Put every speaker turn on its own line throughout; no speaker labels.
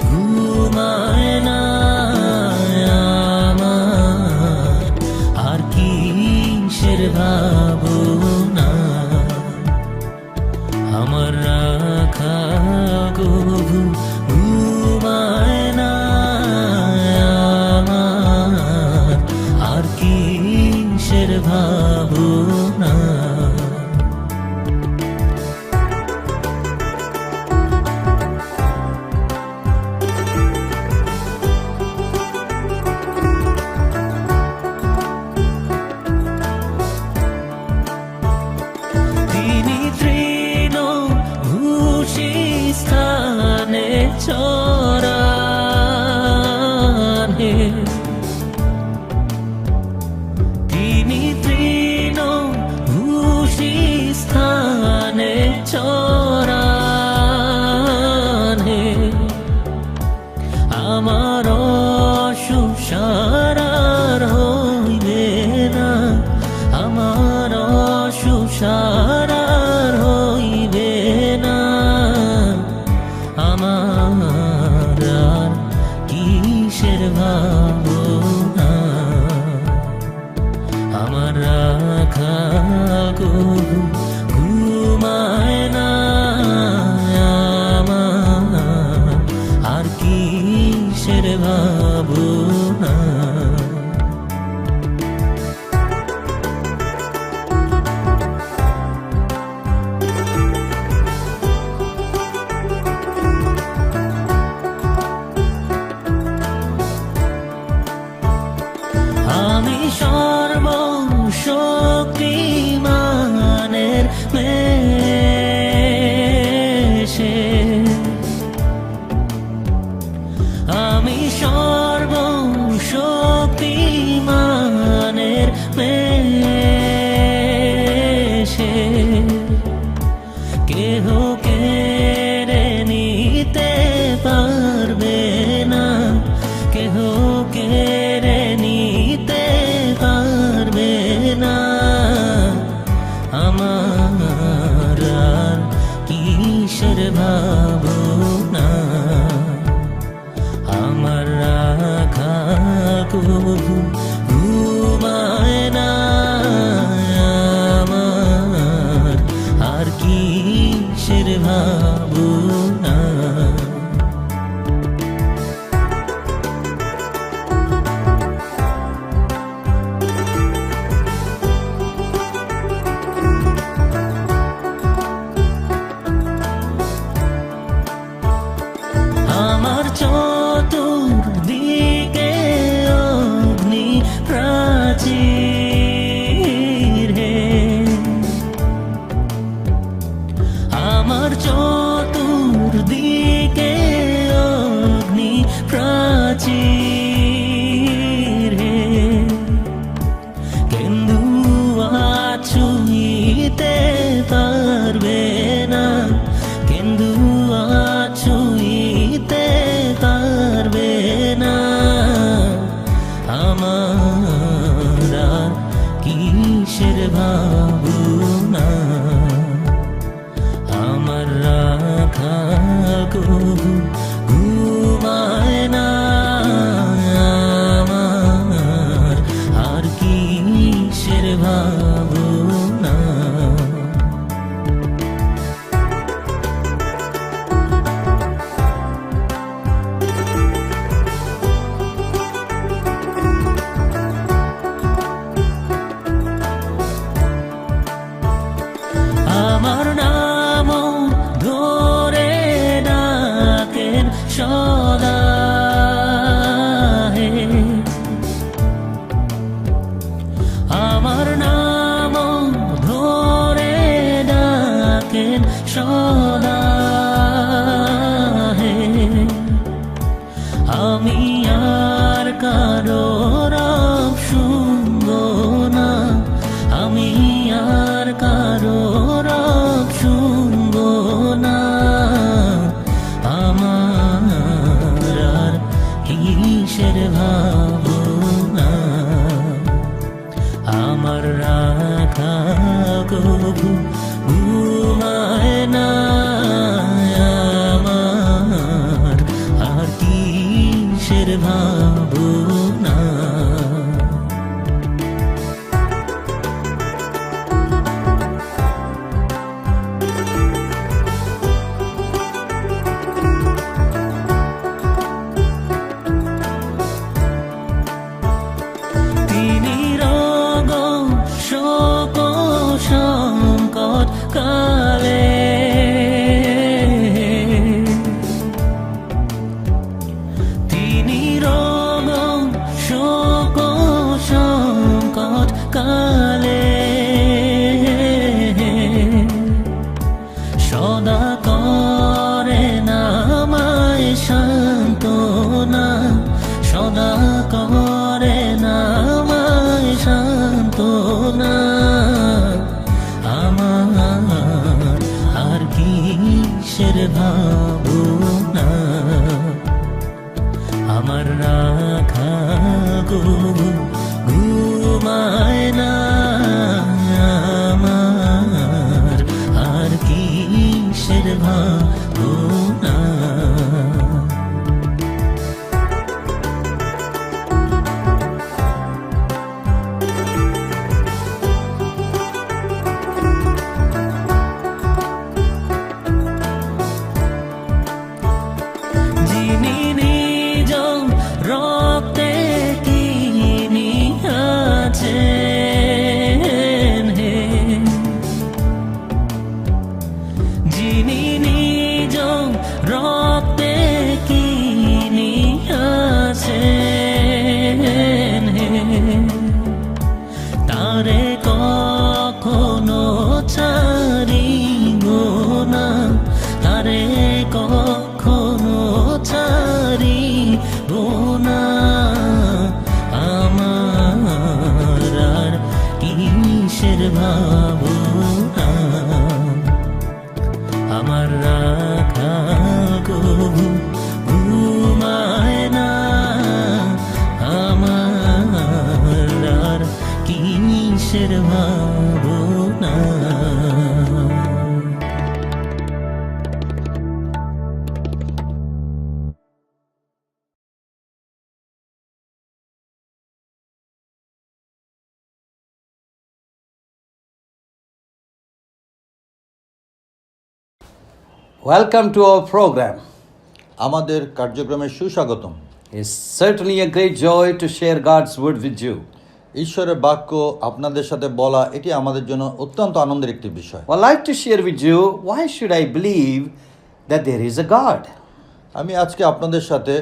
ঘুমায় না আমার, আর কিসের ভাবনা আমার রাখা ঘুমায় না আমার, আর কিসের ভাবনা স্থানে চরানে তিনি তৃণভূষি স্থানে চরানে আমার অসুসার হইবে না, আমার অসুসার হইবে না, আমার আর কিসের ভাবনা আমার রাখা ঘুমায় না আমার, আর কিসের ভাবনা আমি সর্বশক্তিমানের মেশে, আমি সর্বশক্তিমানের মেশে, কেহ কেড়ে নিতে পারবে না, কেহ কেড়ে নিতে পারবে না, আমার আর কিসের ভাবনা আমার রাখা ঘুমায় না আমার, আর কিসের ভাবনা আমার চতুর্দিকে অগ্নি প্রাচীর হে, আমার চতুর্দিকে অগ্নি প্রাচীর হে, কেন্দুয়া ছুঁইতে পারবে না, কেন্দুয়া ছুঁইতে পারবে না, আমার আর কিসের ভাবনা আমার রাখা ঘুমায় না আমার, আর কিসের ভাবনা আমার নাম ধরে ডাকেন সদা হে, আমার নাম ধরে ডাকেন সদা আমি আর কারো রব শুনবো না, আমার আর কিসের ভাবনা, আমার রাখা কবু ঘুমায় না, আমার আর কিসের ভাবনা। তিনি রোগ শোক সংকট কালে, তিনি রোগ শোক সংকট কালে সদা করেন আমায় সান্ত্বনা, সদা করেন আমায় সান্ত্বনা, আমার আর কিসের ভাবনা, আমার রাখা কবু ঘুমায় না, আমার আর কিসের ভাবনা। যিনি নিজ রক্তে কিনিয়াছেন, যিনি নিজ রক্তে কিনিয়াছেন, তারে কখনো ছাড়িব না, তারে কখনো ছাড়িব না, আমার আর কিসের ভাবনা, আমার রাখা কবু ঘুমায় না, আমার আর কিসের ভাবনা।
Welcome to our program.
আমাদের কার্যক্রমে সুস্বাগতম।
It's certainly a great joy to share God's word with you.
ঈশ্বরের বাক্য আপনাদের সাথে বলা এটি আমাদের জন্য অত্যন্ত আনন্দের একটি বিষয়।
I'd like to share with you, why should I believe that there is a God?
আমি আজকে আপনাদের সাথে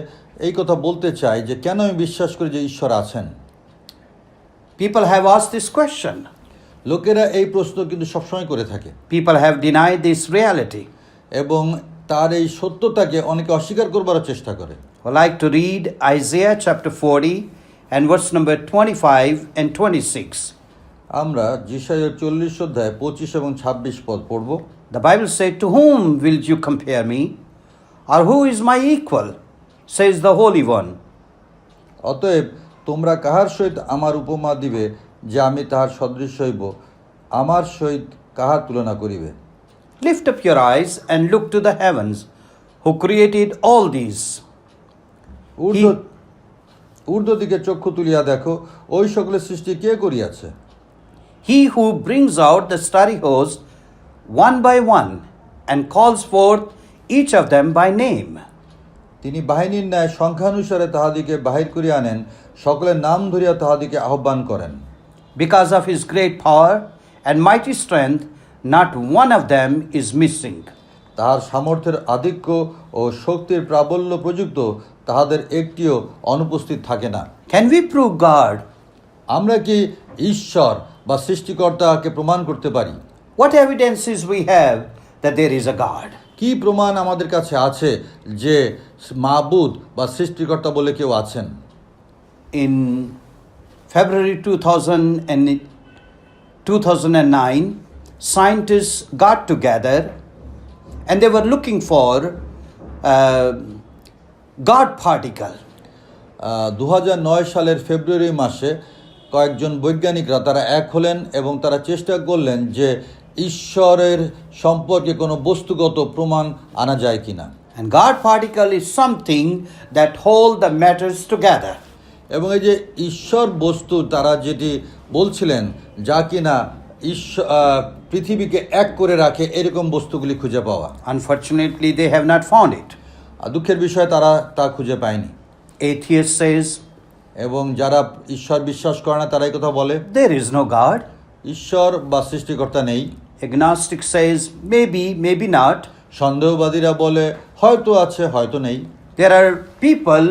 এই কথা বলতে চাই যে কেন আমি বিশ্বাস করি যে ঈশ্বর আছেন।
People have asked this question.
লোকেরা এই প্রশ্ন কিন্তু সবসময় করে থাকে
People have denied this reality.
এবং তার এই সত্যতাকে অনেকে অস্বীকার করবার চেষ্টা করে।
I'd like to read Isaiah chapter 40 and verse number 25 and 26.
আমরা যিশাইয়া 40 অধ্যায় 25 এবং 26 পদ পড়ব।
The Bible said, "To whom will you compare me? Or who is my equal? Says the Holy One."
অতএব তোমরা কাহার সহিত আমার উপমা দিবে যে আমি তাহার সদৃশ হইব, আমার সহিত কাহার তুলনা করিবে?
Lift up your eyes and look to the heavens, who created all these.
ঊর্ধ্ব দিকে চক্ষু তুলিয়া দেখো, ওই সকলের সৃষ্টি কে করিয়াছে?
He who brings out the starry host one by one and calls forth each of them by name.
তিনি বাহিনীর ন্যায় সংখ্যানুসারে তাহাদিকে বাহির করিয়া আনেন, সকলের নাম ধরিয়া তাহাদিকে আহ্বান করেন।
Because of his great power and mighty strength, not one of them is missing.
তাহার সামর্থ্যের আধিক্য ও শক্তির প্রাবল্য প্রযুক্ত তাহাদের একটিও অনুপস্থিত থাকে না।
Can we prove God?
আমরা কি ঈশ্বর বা সৃষ্টিকর্তাকে প্রমাণ করতে পারি?
What evidences we have that there is a God?
কি প্রমাণ আমাদের কাছে আছে যে মাবুদ বা সৃষ্টিকর্তা বলে কেউ আছেন?
In February 2018, 2009, scientists got together and they were looking for God particle.
2009 সালের ফেব্রুয়ারি মাসে কয়েকজন বৈজ্ঞানিকরা তারা এক হলেন এবং তারা চেষ্টা করলেন যে ঈশ্বরের সম্পর্কে কোনো বস্তুগত প্রমাণ আনা যায় কিনা।
And God particle is something that hold the matters together.
এবং এই যে ঈশ্বর বস্তু তারা যেটি বলছিলেন যা কিনা পৃথিবীকে এক করে রাখে এরকম বস্তুগুলি খুঁজে পাওয়া।
Unfortunately, they have not found it.
আর দুঃখের বিষয়ে তারা তা খুঁজে পায়নি।
Atheist says,
এবং যারা ঈশ্বর বিশ্বাস করে না তারা এই কথা বলে
there is no God.
ঈশ্বর বা সৃষ্টিকর্তা নেই।
Agnostic says, maybe, maybe not.
সন্দেহবাদীরা বলে হয়তো আছে হয়তো নেই।
There are people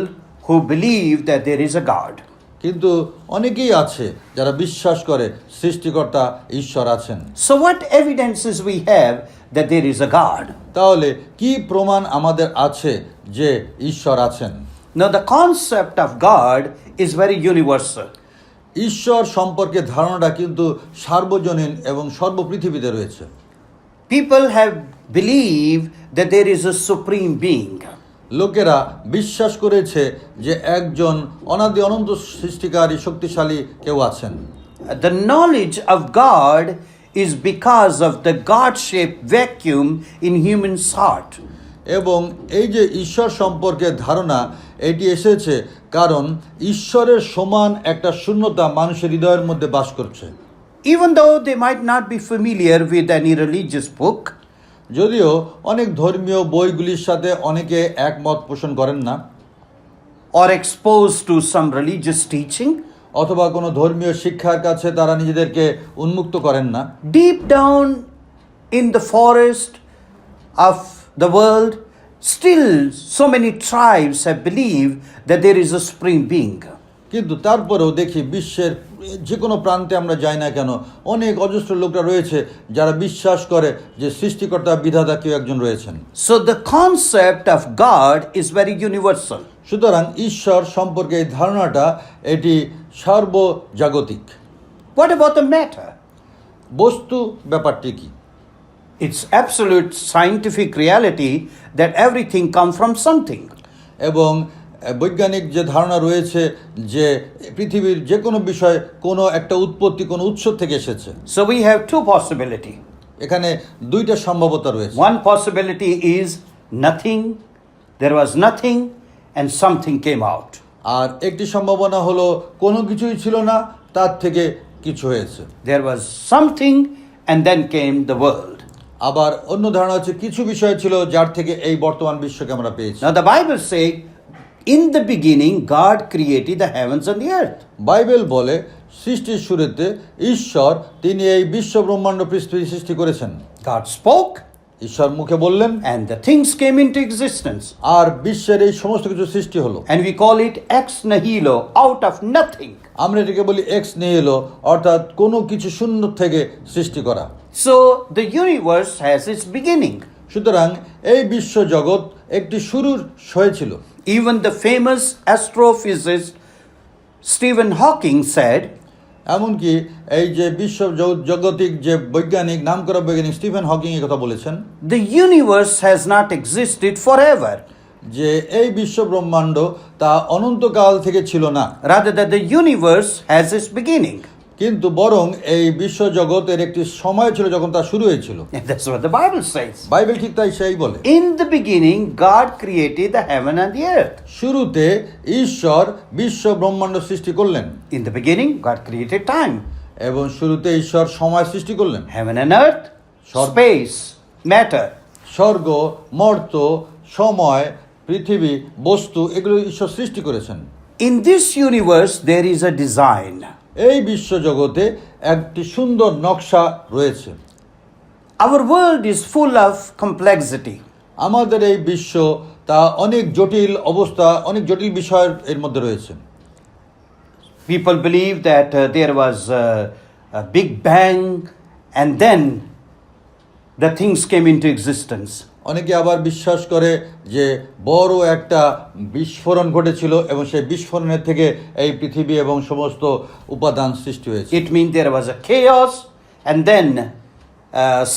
who believe that there is a God.
কিন্তু অনেকেই আছে যারা বিশ্বাস করে সৃষ্টিকর্তা ঈশ্বর আছেন।
So what evidences we have that there is a God?
তাহলে কি প্রমাণ আমাদের আছে যে ঈশ্বর আছেন?
Now the concept of God is very universal.
ঈশ্বর সম্পর্কে ধারণাটা কিন্তু সার্বজনীন এবং সর্বপৃথিবীতে রয়েছে।
People have believed that there is a supreme being.
লোকেরা বিশ্বাস করেছে যে একজন অনাদি অনন্ত সৃষ্টিকারী শক্তিশালী কেউ আছেন।
The knowledge of God is because of the God-shaped vacuum in human's heart.
এবং এই যে ঈশ্বর সম্পর্কে ধারণা এটি এসেছে কারণ ঈশ্বরের সমান একটা শূন্যতা মানুষের হৃদয়ের মধ্যে বাস করছে।
Even though they might not be familiar with any religious book,
যদিও অনেক ধর্মীয় বইগুলির সাথে অনেকে একমত পোষণ করেন না,
or exposed to some religious teaching,
অথবা কোনো ধর্মীয় শিক্ষার কাছে তারা নিজেদেরকে উন্মুক্ত করেন না,
deep down in the forest of the world, still so many tribes have believed that there is a supreme being.
কিন্তু তারপরেও দেখি বিশ্বের যে কোনো প্রান্তে আমরা যাই না কেন অনেক অজস্র লোকরা রয়েছে যারা বিশ্বাস করে যে সৃষ্টিকর্তা বিধাতা কেউ একজন রয়েছেন।
So the concept of God is very universal.
সুতরাং ঈশ্বর সম্পর্কে এই ধারণাটা এটি সর্বজাগতিক।
What about the matter?
বস্তু ব্যাপারটি কি?
It's absolute scientific reality that everything comes from something.
এবং বৈজ্ঞানিক যে ধারণা রয়েছে যে পৃথিবীর যে কোনো বিষয় কোনো একটা উৎপত্তি কোনো উৎস থেকে এসেছে।
So we have two possibilities.
এখানে দুইটা সম্ভাবনা রয়েছে।
One possibility is nothing, there was nothing and something came out.
আর একটি সম্ভাবনা হলো কোনো কিছুই ছিল না তার থেকে কিছু হয়েছে।
There was something and then came the world.
আবার অন্য ধারণা হচ্ছে কিছু বিষয় ছিল যার থেকে এই বর্তমান বিশ্বকে আমরা পেয়েছি।
Now the Bible says, in the beginning God created the heavens and the earth.
Bible বলে সৃষ্টির শুরুতে ঈশ্বর তিনি এই বিশ্ব ব্রহ্মাণ্ড পৃথিবী সৃষ্টি করেছেন।
God spoke
ঈশ্বর মুখে বললেন
and the things came into existence.
আর বিশ্বের এই সমস্ত কিছু সৃষ্টি হলো।
And we call it ex nihilo, out of nothing.
আমরা এটাকে বলি এক্স নিহিলো, অর্থাৎ কোনো কিছু শূন্য থেকে সৃষ্টি করা।
So the universe has its beginning.
সুতরাং এই বিশ্ব জগৎ একটি শুরুর হয়েছিল।
Even the famous astrophysicist Stephen Hawking said,
এমনকি এই যে বিশ্ব জগতিক যে বৈজ্ঞানিক নামকরা বৈজ্ঞানিক স্টিফেন হকিং এই কথা বলেছেন,
the universe has not existed forever.
যে এই বিশ্ব ব্রহ্মাণ্ড তা অনন্তকাল থেকে ছিল না,
Rather that the universe has its beginning.
কিন্তু বরং এই বিশ্ব জগতের একটি সময় ছিল যখন তা শুরু হয়েছিল।
And that's what the Bible says.
Bible ঠিক তাই সেই বলে।
In the beginning, God created the heaven and the earth.
শুরুতে ঈশ্বর বিশ্ব ব্রহ্মাণ্ড সৃষ্টি করলেন।
In the beginning, God created time.
এবং শুরুতে ঈশ্বর সময় সৃষ্টি করলেন।
Heaven and earth, space, matter.
স্বর্গ, মর্ত, সময়, পৃথিবী, বস্তু এগুলো ঈশ্বর সৃষ্টি করেছেন।
In this universe, there is a design.
এই বিশ্ব জগতে একটি সুন্দর নকশা রয়েছে।
Our world is full of complexity.
আমাদের এই বিশ্ব তা অনেক জটিল অবস্থা, অনেক জটিল বিষয়ের এর মধ্যে রয়েছে।
People believe that there was a big bang and then the things came into existence.
অনেকে আবার বিশ্বাস করে যে বড় একটা বিস্ফোরণ ঘটেছিল এবং সেই বিস্ফোরণের থেকে এই পৃথিবী এবং সমস্ত উপাদান সৃষ্টি হয়েছে।
It means there was a chaos and then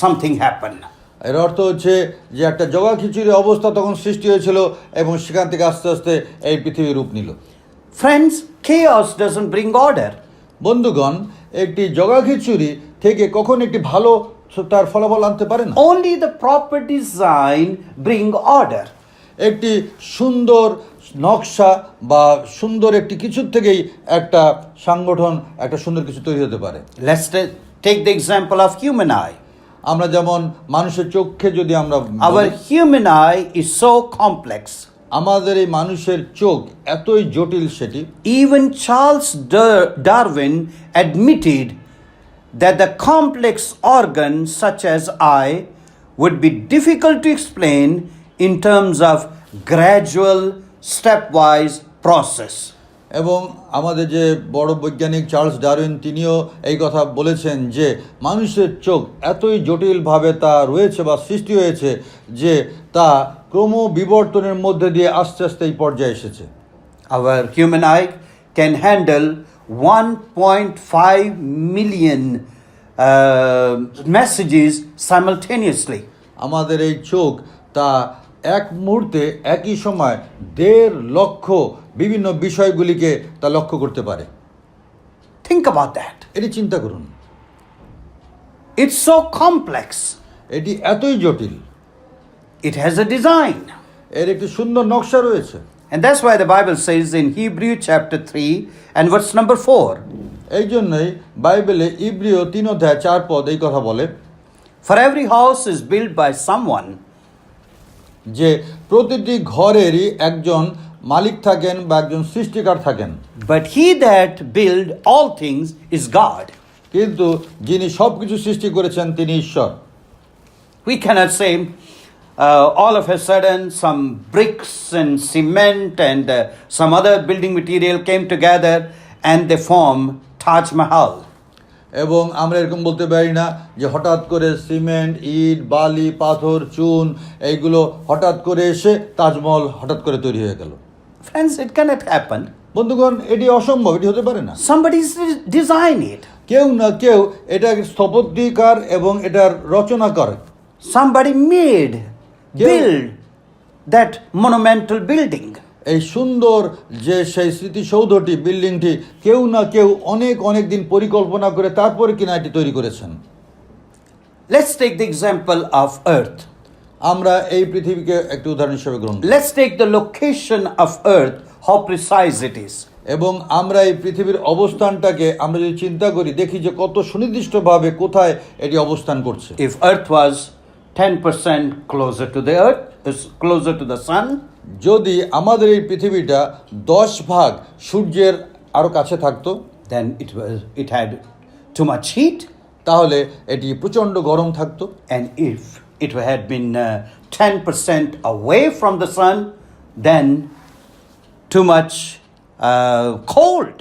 something happened.
এর অর্থ হচ্ছে যে একটা জগা খিচুড়ি অবস্থা তখন সৃষ্টি হয়েছিল এবং সেখান থেকে আস্তে আস্তে এই পৃথিবী রূপ নিল।
Friends, chaos doesn't bring order.
বন্ধুগণ, একটি জগা খিচুড়ি থেকে কখন একটি ভালো তার ফলাফল আনতে পারে না।
Only the proper design bring order.
একটি সুন্দর নকশা বা সুন্দর একটি কিছুর থেকেই একটা সংগঠন, একটা সুন্দর কিছু তৈরি হতে পারে।
Let's take the example of human eye.
আমরা যেমন মানুষের চোখে যদি আমরা
Our human eye is so complex.
আমাদের এই মানুষের চোখ এতই জটিল সেটি
Even Charles Darwin admitted that the complex organs such as eye would be difficult to explain in terms of gradual, stepwise process.
এবং আমাদের যে বড় বৈজ্ঞানিক চার্লস ডারউইন তিনিও এই কথা বলেছেন যে মানুষের চোখ এতই জটিলভাবে তা রয়েছে বা সৃষ্টি হয়েছে যে তা ক্রমবিবর্তনের মধ্যে দিয়ে আস্তে আস্তে এই পর্যায়ে এসেছে।
Our human eye can handle 1.5 million messages simultaneously.
আমাদের এই চোখ তা এক মুহূর্তে একই সময় 1.5 লক্ষ বিভিন্ন বিষয়গুলিকে তা লক্ষ্য করতে পারে।
Think about that.
এটি চিন্তা করুন,
It's so complex.
এটি এতই জটিল,
It has a design.
এর একটি সুন্দর নকশা রয়েছে।
And that's why the Bible says in Hebrew chapter 3 and verse number 4,
এই জন্যই বাইবেলে ইব্রিয় 3:4 এই কথা বলে
for every house is built by someone,
যে প্রতিটি ঘরেরই একজন মালিক থাকেন বা একজন সৃষ্টিকার থাকেন,
but he that build all things is God.
কিন্তু যিনি সব কিছু সৃষ্টি করেছেন তিনি ঈশ্বর।
We cannot say all of a sudden some bricks and cement and some other building material came together and they form Taj Mahal.
এবং আমরা এরকম বলতে পারি না যে হঠাৎ করে সিমেন্ট, ইট, বালি, পাথর, চুন এইগুলো হঠাৎ করে এসে তাজমহল হঠাৎ করে তৈরি হয়ে গেল।
Friends, it cannot happen.
বন্ধুগণ, এটি অসম্ভব, এটি হতে পারে না।
Somebody's designed it.
কেউ না কেউ এটা স্থপতিকার এবং এটার রচনা করে।
Somebody made,
Yeah.
build that monumental building.
এই সুন্দর যে সেই স্মৃতিসৌধটি, বিল্ডিংটি কেউ না কেউ অনেক অনেক দিন পরিকল্পনা করে তারপরে কিনা এটি তৈরি করেছেন।
Let's take the example of Earth.
আমরা এই পৃথিবীকে একটি উদাহরণ হিসেবে গ্রহণ করি
Let's take the location of Earth, how precise it is.
এবং আমরা এই পৃথিবীর অবস্থানটাকে আমরা যদি চিন্তা করি, দেখি যে কত সুনির্দিষ্টভাবে কোথায় এটি অবস্থান করছে।
If Earth was 10% closer to the Earth, is closer to the sun,
যদি আমাদের এই পৃথিবীটা 10 ভাগ সূর্যের আরো কাছে থাকতো,
then it had too much heat,
তাহলে এটি প্রচণ্ড গরম থাকতো।
and if it had been 10% away from the sun, then too much cold.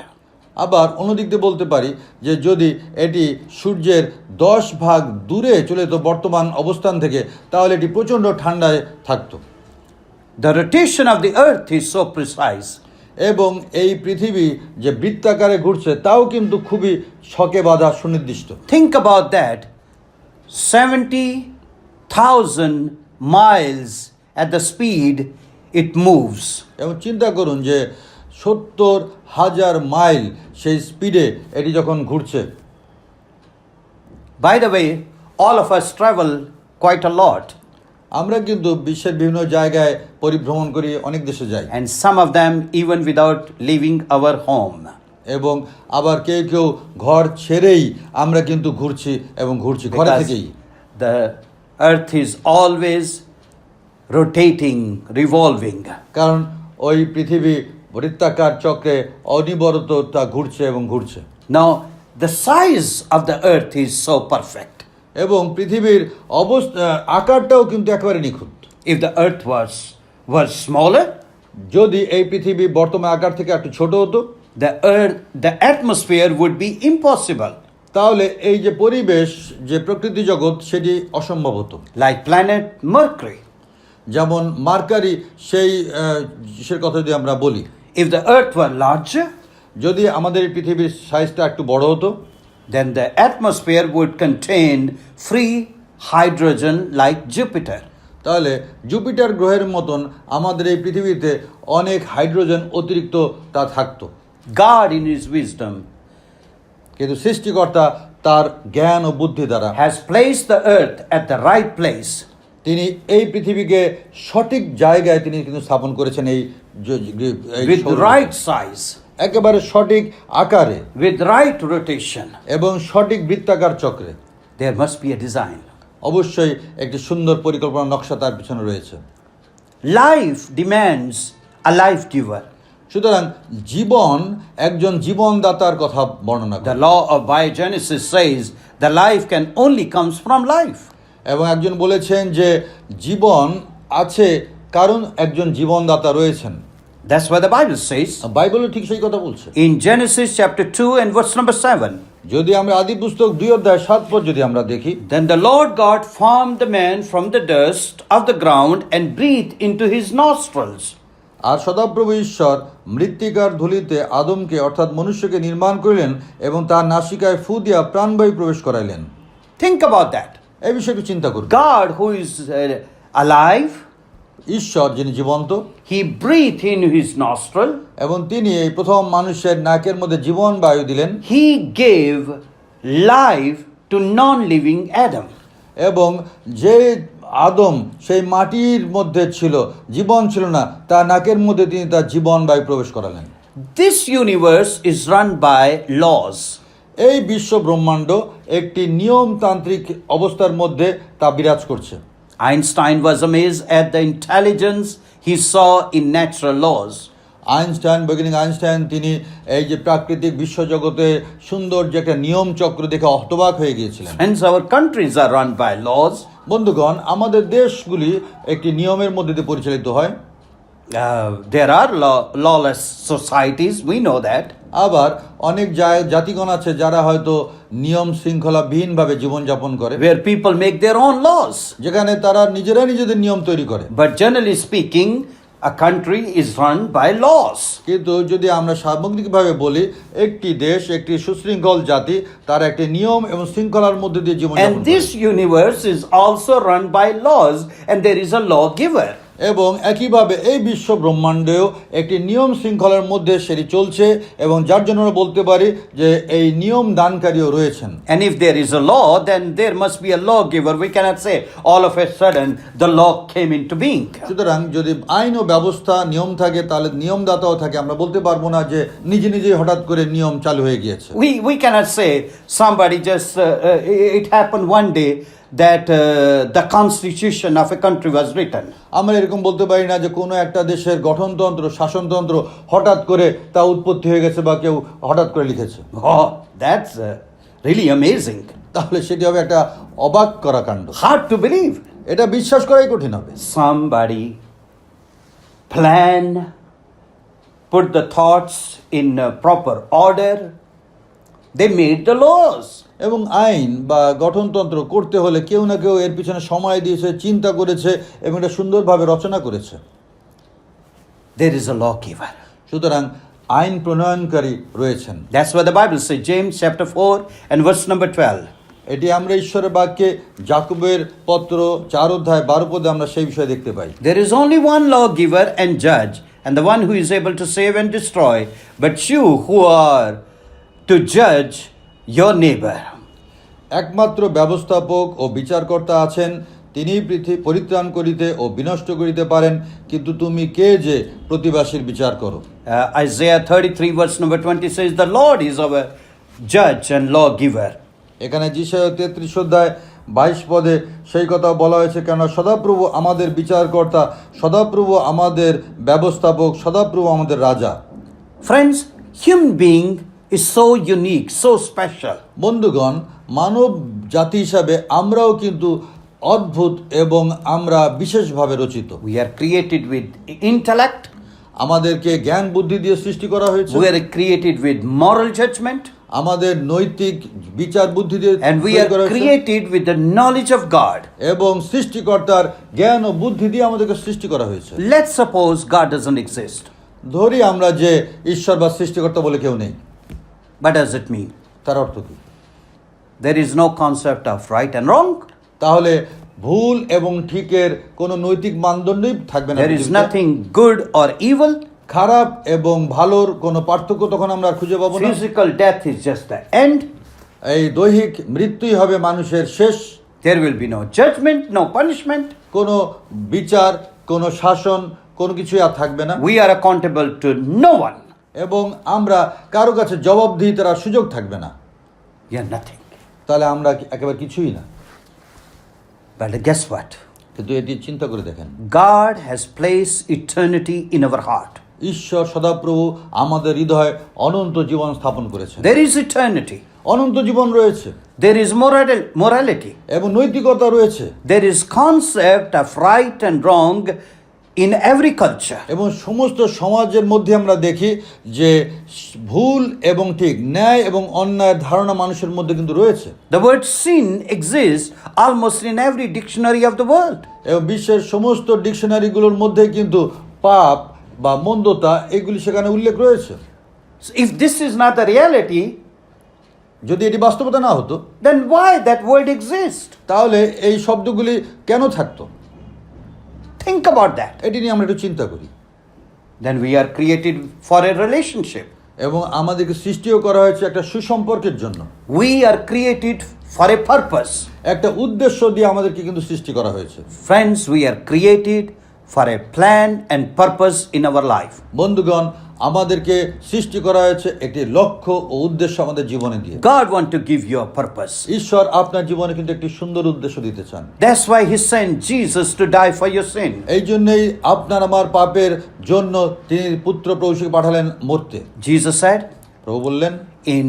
আবার অন্যদিক দিয়ে বলতে পারি যে যদি এটি সূর্যের 10 ভাগ দূরে চলে যেত বর্তমান অবস্থান থেকে, তাহলে এটি প্রচণ্ড ঠান্ডায় থাকতো।
The rotation of the Earth is so precise.
এবং এই পৃথিবী যে বৃত্তাকারে ঘুরছে তাও কিন্তু খুবই ছকে বাঁধা, সুনির্দিষ্ট।
Think about that. 70,000 miles at the speed it moves.
এবং চিন্তা করুন যে 70,000 মাইল সেই স্পিডে এটি যখন ঘুরছে।
By the way, all of us travel quite a lot,
আমরা কিন্তু বিশ্বের বিভিন্ন জায়গায় পরিভ্রমণ করি, অনেক দেশে যাই,
and some of them even without leaving our home.
এবং আবার কেউ কেউ ঘর ছেড়েই আমরা কিন্তু ঘুরছি এবং ঘুরছি ঘরে
Because
থেকেই।
the Earth is always rotating, revolving.
কারণ ওই পৃথিবী বৃত্তাকার চক্রে অনিবরত তা ঘুরছে এবং ঘুরছে।
Now, the size of the Earth is so perfect.
এবং পৃথিবীর আকারটাও কিন্তু একেবারে নিখুঁত।
If the Earth were smaller,
যদি এই পৃথিবী বর্তমান আকার থেকে একটু ছোট হতো,
the atmosphere would be impossible.
তাহলে এই যে পরিবেশ, যে প্রকৃতি জগৎ, সেটি অসম্ভব হতো।
Like planet Mercury.
যেমন মার্কারি সেই কথা যদি আমরা বলি,
If the Earth were larger,
যদি আমাদের এই পৃথিবীর সাইজটা একটু বড় হতো,
then the atmosphere would contain free hydrogen like Jupiter.
তাহলে জুপিটার গ্রহের মতন আমাদের এই পৃথিবীতে অনেক হাইড্রোজেন অতিরিক্ত তা থাকতো।
God, in His wisdom,
কিন্তু সৃষ্টিকর্তা তার জ্ঞান ও বুদ্ধি দ্বারা
has placed the earth at the right place
তিনি এই পৃথিবীকে সঠিক জায়গায় তিনি কিন্তু স্থাপন করেছেন এই
with the
সৌরজগতে।
right size,
একেবারে সঠিক আকারে
with right rotation.
এবং সঠিক বৃত্তাকার চক্রে।
There must be a design.
অবশ্যই একটি সুন্দর পরিকল্পনা নকশা তার পিছনে রয়েছে।
Life demands a life giver.
সুতরাং জীবন একজন জীবনদাতার কথা বর্ণনা করে।
The law of biogenesis says the life can only comes from life.
এবং একজন বলেছেন যে জীবন আছে কারণ একজন জীবনদাতা রয়েছেন।
That's what the Bible says.
বাইবেলও ঠিক সেই কথা বলছে।
In Genesis chapter 2 and verse number 7.
যদি আমরা আদি পুস্তক 2:7 যদি আমরা দেখি,
Then the Lord God formed the man from the dust of the ground and breathed into his nostrils.
আর সদাপ্রভু ঈশ্বর মৃত্তিকার ধূলিতে আদমকে অর্থাৎ মনুষ্যকে নির্মাণ করিলেন এবং তার নাসিকায় ফু দিয়া প্রাণবায়ু প্রবেশ করাইলেন।
Think about that.
এই বিষয়ে একটু চিন্তা করুন।
God, who is alive,
ঈশ্বর যিনি জীবন্ত,
He breathed in his nostril.
এবং তিনি এই প্রথম মানুষের নাকের মধ্যে জীবন বায়ু দিলেন
He gave life to non-living Adam.
এবং যে আদম সেই মাটির মধ্যে ছিল, জীবন ছিল না, তার নাকের মধ্যে তিনি তার জীবন বায়ু প্রবেশ করালেন।
This universe is run by laws.
এই বিশ্ব ব্রহ্মাণ্ড একটি নিয়মতান্ত্রিক অবস্থার মধ্যে তা বিরাজ করছে।
Einstein was amazed at the intelligence he saw in natural laws.
বৈজ্ঞানিক আইনস্টাইন তিনি এই যে প্রাকৃতিক বিশ্বজগতে সুন্দর যে একটা নিয়ম চক্র দেখে হতবাক হয়ে গিয়েছিলেন।
Hence our countries are run by laws.
বন্ধুগণ, আমাদের দেশগুলি একটি নিয়মের মধ্যে দিয়ে পরিচালিত হয়।
There are lawless societies, we know that.
আবার অনেক জাতিগণ আছে যারা হয়তো নিয়ম শৃঙ্খলাবিহীনভাবে জীবনযাপন করে,
Where people make their own laws.
যেখানে তারা নিজেরাই নিজেদের নিয়ম তৈরি করে।
But generally speaking, a country is run by laws.
কিন্তু যদি আমরা সামগ্রিকভাবে বলি, একটি দেশ একটি সুশৃঙ্খল জাতি তার একটি নিয়ম এবং শৃঙ্খলার মধ্যে দিয়ে জীবনযাপন
And
করে।
this universe is also run by laws, and there is a lawgiver.
এবং একইভাবে এই বিশ্ব ব্রহ্মাণ্ডেও একটি নিয়ম শৃঙ্খলার মধ্যে সেটি চলছে এবং যার জন্য আমরা বলতে পারি যে এই নিয়ম দানকারীও রয়েছেন।
And if there is a law, then there must be a lawgiver. We cannot say all of a sudden the law came into being.
সুতরাং যদি আইন ও ব্যবস্থা নিয়ম থাকে তাহলে নিয়মদাতাও থাকে। আমরা বলতে পারবো না যে নিজে নিজেই হঠাৎ করে নিয়ম চালু হয়ে গিয়েছে।
We cannot say somebody just it happened one day that the constitution of a country was written.
আমরা এরকম বলতে পারি না যে কোনো একটা দেশের গঠনতন্ত্র শাসনতন্ত্র হঠাৎ করে তা উৎপত্তি হয়ে গেছে বা কেউ হঠাৎ করে লিখেছে।
Oh, that's really amazing.
তাহলে সেটি হবে একটা অবাক করা কাণ্ড।
Hard to believe.
এটা বিশ্বাস করাই কঠিন হবে।
Somebody plan, put the thoughts in proper order. They made the laws.
এবং আইন বা গঠনতন্ত্র করতে হলে কেউ না কেউ এর পিছনে সময় দিয়েছে, চিন্তা করেছে এবং এটা সুন্দরভাবে রচনা করেছে।
There is a lawgiver.
সুতরাং আইন প্রণয়নকারী রয়েছেন।
That's what the Bible says, James chapter 4 and verse number 12.
এটি আমরা ঈশ্বরের বাক্যে যাকোবের পত্র 4:12 আমরা সেই বিষয়ে দেখতে পাই।
There is only one lawgiver and judge, and the one who is able to save and destroy, but you who are to judge your neighbor.
একমাত্র ব্যবস্থাপক ও বিচারকর্তা আছেন, তিনি পৃথিবী পরিত্রাণ করিতে ও বিনষ্ট করিতে পারেন, কিন্তু তুমি কে যে প্রতিবাসীর বিচার করো।
Isaiah 33 verse number 20 says, the Lord is our judge and lawgiver.
এখানে যিশায়া 33:22 সেই কথা বলা হয়েছে, কেন সদাপ্রভু আমাদের বিচারকর্তা, সদাপ্রভু আমাদের ব্যবস্থাপক, সদাপ্রভু আমাদের রাজা।
Friends, human being is so unique, so special.
বন্ধুগণ, মানব জাতি হিসাবে আমরাও কিন্তু অদ্ভুত এবং আমরা বিশেষভাবে রচিত।
We are created with intellect.
আমাদেরকে জ্ঞান বুদ্ধি দিয়ে সৃষ্টি করা হয়েছে।
We are created with moral judgment.
আমাদের নৈতিক বিচার বুদ্ধি দিয়ে
And we
তৈরি
are
করা হয়েছে।
created with the knowledge of God.
এবং সৃষ্টিকর্তার জ্ঞান ও বুদ্ধি দিয়ে আমাদেরকে সৃষ্টি করা হয়েছে।
Let's suppose God doesn't exist.
ধরি আমরা যে ঈশ্বর বা সৃষ্টিকর্তা বলে কেউ নেই।
What does it mean?
তার অর্থ কি?
there is no concept of right and wrong.
তাহলে ভুল এবং ঠিকের কোনো নৈতিক মানদণ্ডই থাকবে না
There is
পৃথিবীতে।
nothing good or evil.
খারাপ এবং ভালোর কোনো পার্থক্য তখন আমরা আর খুঁজে পাবো না।
Physical death is just the end.
এই দৈহিক মৃত্যুই হবে মানুষের শেষ।
There will be no judgment, no punishment.
কোনো বিচার, কোনো শাসন, কোনো কিছুই আর থাকবে না।
We are accountable to no one.
এবং আমরা কারো কাছে জবাবদিহিতার আর সুযোগ থাকবে না।
We are nothing.
তাহলে আমরা একেবারে কিছুই না।
But guess what?
কিন্তু এটি চিন্তা করে দেখেন,
God has placed eternity in our heart.
ঈশ্বর সদাপ্রভু আমাদের হৃদয়ে অনন্ত জীবন স্থাপন করেছেন।
There is eternity.
অনন্ত জীবন রয়েছে
There is morality.
এবং নৈতিকতা রয়েছে
There is concept of right and wrong in every culture.
এবং সমস্ত সমাজের মধ্যে আমরা দেখি যে ভুল এবং ঠিক, ন্যায় এবং অন্যায়ের ধারণা মানুষের মধ্যে কিন্তু রয়েছে।
The word sin exists almost in every dictionary of the world.
এবং বিশ্বের সমস্ত ডিকশনারিগুলোর মধ্যে কিন্তু পাপ বা মন্দতা এগুলি সেখানে উল্লেখ রয়েছে।
So if this is not the reality,
যদি এটি বাস্তবতা না হতো
then why that word exists?
তাহলে এই শব্দগুলি কেন থাকতো?
Think about that.
এটি নিয়ে আমরা একটু চিন্তা করি।
Then we are created for a relationship.
এবং আমাদেরকে সৃষ্টিও করা হয়েছে একটা সুসম্পর্কের জন্য।
We are created for a purpose.
একটা উদ্দেশ্য দিয়ে আমাদেরকে কিন্তু সৃষ্টি করা হয়েছে।
Friends, we are created for a plan and purpose in our life.
বন্ধুগণ, আমাদেরকে সৃষ্টি করা হয়েছে একটি লক্ষ্য ও উদ্দেশ্য আমাদের জীবনে দিয়ে।
God wants to give you a purpose.
ঈশ্বর আপনার জীবনে কিন্তু একটি সুন্দর উদ্দেশ্য দিতে চান।
That's why He sent Jesus to die for your sin.
এই জন্যই আপনার আমার পাপের জন্য তিনি পুত্র প্রভুকে পাঠালেন মরতে।
Jesus said
প্রভু বললেন
in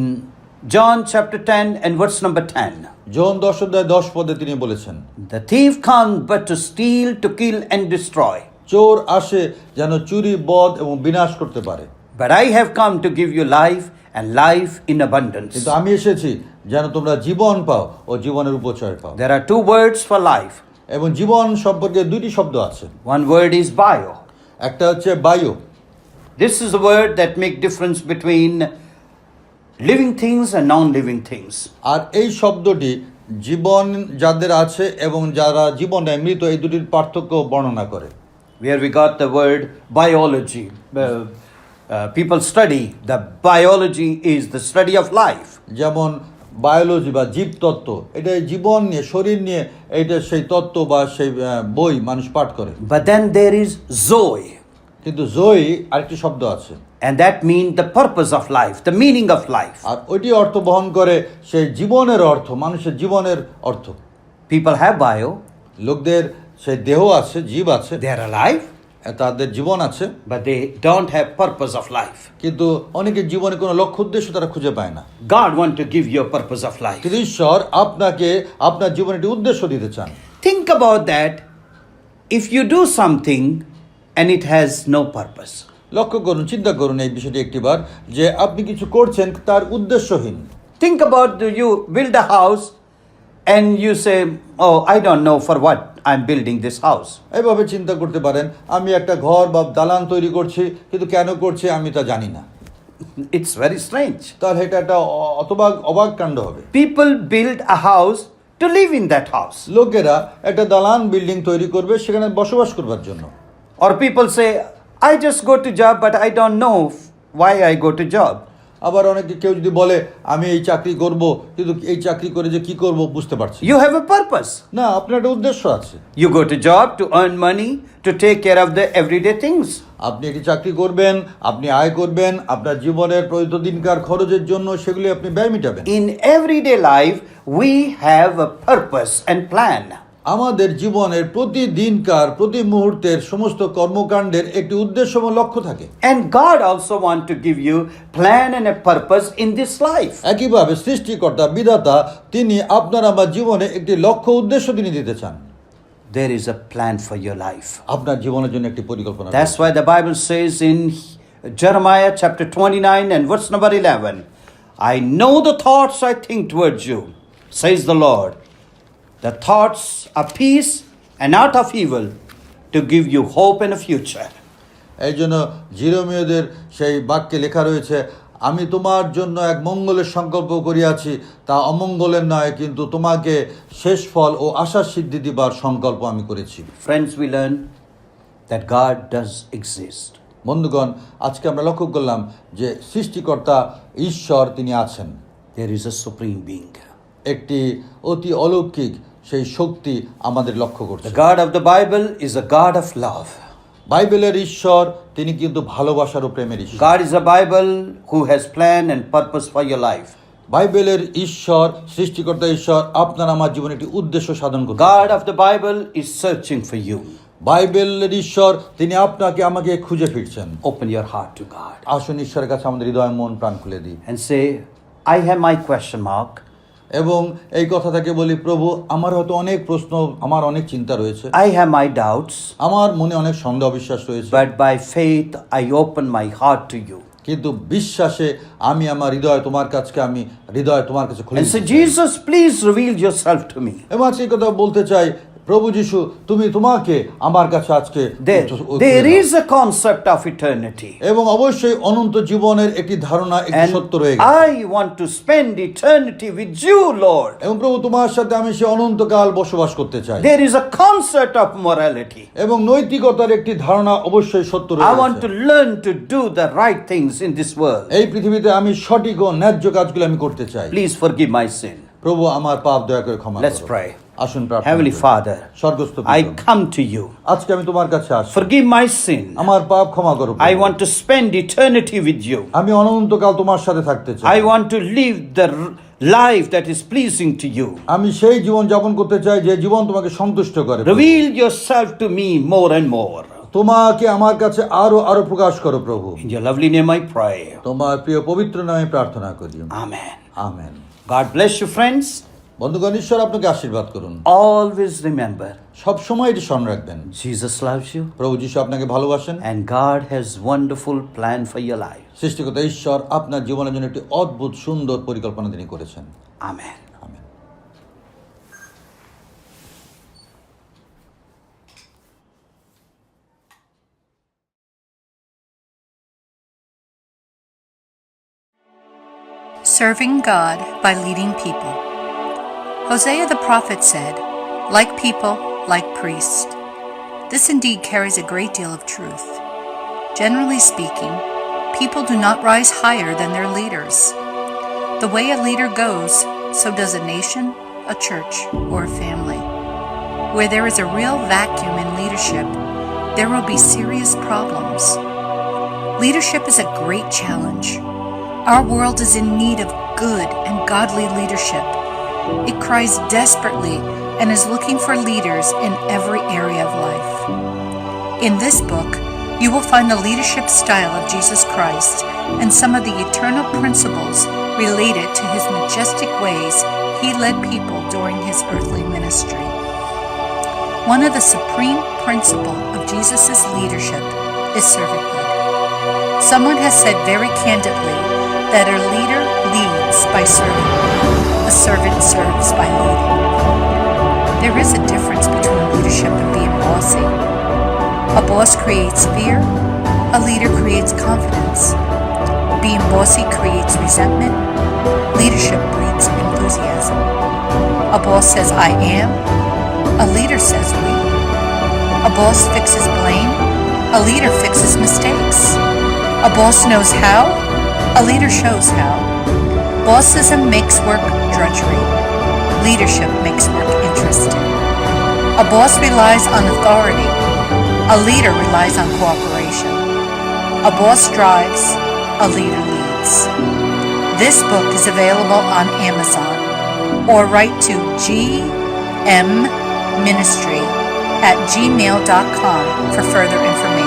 John chapter 10 and verse number 10,
জন 10:10 তিনি বলেছেন,
the thief comes but to steal, to kill and destroy.
চোর আসে যেন চুরি, বধ এবং বিনাশ করতে পারে,
But I have come to give you life and life in abundance.
কিন্তু আমি এসেছি যেন তোমরা জীবন পাও ও জীবনের উপচয় পাও।
There are two words for life.
এবং জীবন সম্পর্কে দুইটি শব্দ আছে।
One word is bio.
একটা হচ্ছে বায়ু।
This is a word that make difference between living things and non-living things.
আর এই শব্দটি জীবন যাদের আছে এবং যারা জীবনে মৃত, এই দুটির পার্থক্য বর্ণনা করে।
Where we got the word biology. People study the biology is the study of life.
যেমন বায়োলজি বা জীবতত্ত্ব, এটা জীবন নিয়ে, শরীর নিয়ে, এইটা সেই তত্ত্ব বা সেই বই মানুষ পাঠ করে।
But then there is zoe.
কিন্তু জয়ী আরেকটি শব্দ আছে,
And that means the purpose of life, the meaning of life.
আর ওইটি অর্থ বহন করে সেই জীবনের অর্থ, মানুষের জীবনের অর্থ।
People have bio.
লোকদের সেই দেহ আছে, জীব আছে,
They are alive,
তাদের জীবন আছে,
but they don't have purpose of life.
কিন্তু অনেকের জীবনে কোনো লক্ষ্য উদ্দেশ্য তারা খুঁজে পায় না।
God wants to give you a purpose of life.
কিন্তু ঈশ্বর আপনাকে আপনার জীবনে একটি উদ্দেশ্য দিতে চান।
Think about that. If you do something and it has no purpose.
লক্ষ্য করুন, চিন্তা করুন এই বিষয়টি একটিবার, যে আপনি কিছু করছেন তার উদ্দেশ্যহীন।
Think about you build a house and you say, oh, I don't know for what I'm building this house.
এইভাবে চিন্তা করতে পারেন, আমি একটা ঘর বা দালান তৈরি করছি, কিন্তু কেন করছি আমি তা জানি না।
It's very strange.
তাহলে এটা একটা অবাক কাণ্ড হবে।
People build a house to live in that house.
লোকেরা একটা দালান বিল্ডিং তৈরি করবে সেখানে বসবাস করবার জন্য।
Or people say, I just go to job, but I don't know why I go to job.
আবার অনেকে কেউ যদি বলে আমি এই চাকরি করব, কিন্তু এই চাকরি করে যে কি করব বুঝতে পারছি
You have a purpose.
না। আপনার একটা উদ্দেশ্য আছে।
You go to job to earn money, to take care of the everyday things.
আপনি একটি চাকরি করবেন, আপনি আয় করবেন, আপনার জীবনের প্রতিদিনকার খরচের জন্য সেগুলি আপনি ব্যয় মেটাবেন।
In everyday life, we have a purpose and plan.
আমাদের জীবনের প্রতিদিনকার প্রতি মুহূর্তের সমস্ত কর্মকাণ্ডের একটি উদ্দেশ্য এবং লক্ষ্য থাকে।
And God also wants to give you plan and a purpose in this life.
একইভাবে সৃষ্টিকর্তা বিধাতা তিনি আপনার আমার জীবনে একটি লক্ষ্য উদ্দেশ্য তিনি দিতে চান।
There is a plan for your life.
আপনার জীবনের জন্য একটি পরিকল্পনা।
That's why the Bible says in Jeremiah chapter 29 and verse number 11, I know the thoughts I think towards you, says the Lord. The thoughts of peace and not of evil, to give you hope and a future.
এই জন্য জিরোমীয়দের সেই বাক্যে লেখা রয়েছে, আমি তোমার জন্য এক মঙ্গলের সংকল্প করিয়াছি, তা অমঙ্গলের নয়, কিন্তু তোমাকে শেষ ফল ও আশার সিদ্ধি দিবার সংকল্প আমি করেছি।
Friends, we learn that God does exist.
বন্ধুগণ, আজকে আমরা লক্ষ্য করলাম যে সৃষ্টিকর্তা ঈশ্বর তিনি আছেন।
There is a supreme being.
একটি অতি অলৌকিক সেই শক্তি আমাদের লক্ষ্য করছে।
The God of the Bible is a God of love.
বাইবেলের ঈশ্বর তিনি কিন্তু ভালোবাসার ও প্রেমের ঈশ্বর।
God is a Bible who has plan and purpose for your life.
বাইবেলের ঈশ্বর, সৃষ্টিকর্তা ঈশ্বর আপনার আমার জীবনে একটি উদ্দেশ্য সাধন করছেন।
God of the Bible is searching for you.
বাইবেলের ঈশ্বর তিনি আপনাকে আমাকে খুঁজে ফিরছেন।
Open your heart to God
আসুন ঈশ্বরের কাছে আমাদের হৃদয় মন প্রাণ খুলে দিই
and say, I have my question mark.
এবং এই কথা থেকে বলি, প্রভু আমার হয়তো অনেক প্রশ্ন, আমার অনেক চিন্তা রয়েছে,
I have my doubts,
আমার মনে অনেক সন্দেহ অবিশ্বাস রয়েছে,
but by faith I open my heart to you.
কিন্তু বিশ্বাসে আমি আমার হৃদয় তোমার কাছে খুলে
And say, Jesus, please reveal yourself to me.
এবং আজকে এই কথা বলতে চাই, প্রভু যিশু তোমাকে আমার কাছে আজকে
There is a concept of eternity.
এবং অবশ্যই অনন্ত জীবনের একটি ধারণা, একটি
And
সত্য রয়ে গেছে।
I want to spend eternity with you, Lord.
এবং প্রভু তোমার সাথে আমি সে অনন্তকাল বসবাস করতে চাই।
There is a concept of morality.
এবং নৈতিকতার একটি ধারণা অবশ্যই সত্য
I
রয়েছে।
want to learn to do the right things in this world.
এই পৃথিবীতে আমি সঠিক ও ন্যায্য কাজগুলো আমি করতে চাই।
Please forgive my sin.
প্রভু আমার পাপ দয়া করে ক্ষমা করো।
Let's pray.
আসুন প্রার্থনা
Heavenly
করি।
Father,
স্বর্গস্থ
I
পিতা,
come to you.
আজকে আমি তোমার কাছে আসি।
Forgive my sin.
আমার পাপ ক্ষমা করো প্রভু।
I want to spend eternity with you.
আমি অনন্তকাল তোমার সাথে থাকতে চাই।
I want to live the life that is pleasing to you.
আমি সেই জীবন যাপন করতে চাই যে জীবন তোমাকে সন্তুষ্ট করে।
Reveal yourself to me more and more.
তোমাকে আমার কাছে আরো আরো প্রকাশ করো প্রভু।
In your lovely name I pray.
তোমার প্রিয় পবিত্র নামে প্রার্থনা করি।
Amen.
Amen.
God bless you, friends.
বন্ধুগণ, ঈশ্বর আপনাকে আশীর্বাদ করুন।
Always remember,
সব সময় এটি স্মরণ রাখবেন,
Jesus loves you
প্রভু যিশু আপনাকে ভালোবাসেন
and God has wonderful plan for your life.
সৃষ্টিকর্তা ঈশ্বর আপনার জীবনের জন্য একটি অদ্ভুত সুন্দর পরিকল্পনা তিনি করেছেন।
Amen.
Amen.
Serving God by leading people. Hosea the prophet said, "Like people, like priests." This indeed carries a great deal of truth. Generally speaking, people do not rise higher than their leaders. The way a leader goes, so does a nation, a church, or a family. Where there is a real vacuum in leadership, there will be serious problems. Leadership is a great challenge. Our world is in need of good and godly leadership. It cries desperately and is looking for leaders in every area of life. In this book, you will find the leadership style of Jesus Christ and some of the eternal principles related to his majestic ways he led people during his earthly ministry. One of the supreme principles of Jesus' leadership is servanthood. Someone has said very candidly that a leader leads by serving, a servant serves by leading. There is a difference between leadership and being bossy. A boss creates fear, a leader creates confidence. Being bossy creates resentment, leadership breeds enthusiasm. A boss says, "I am," a leader says, "we." A boss fixes blame, a leader fixes mistakes. A boss knows how, a leader shows how. Bossism makes work drudgery. Leadership makes work interesting. A boss relies on authority. A leader relies on cooperation. A boss drives. A leader leads. This book is available on Amazon or write to gmministry@gmail.com for further information.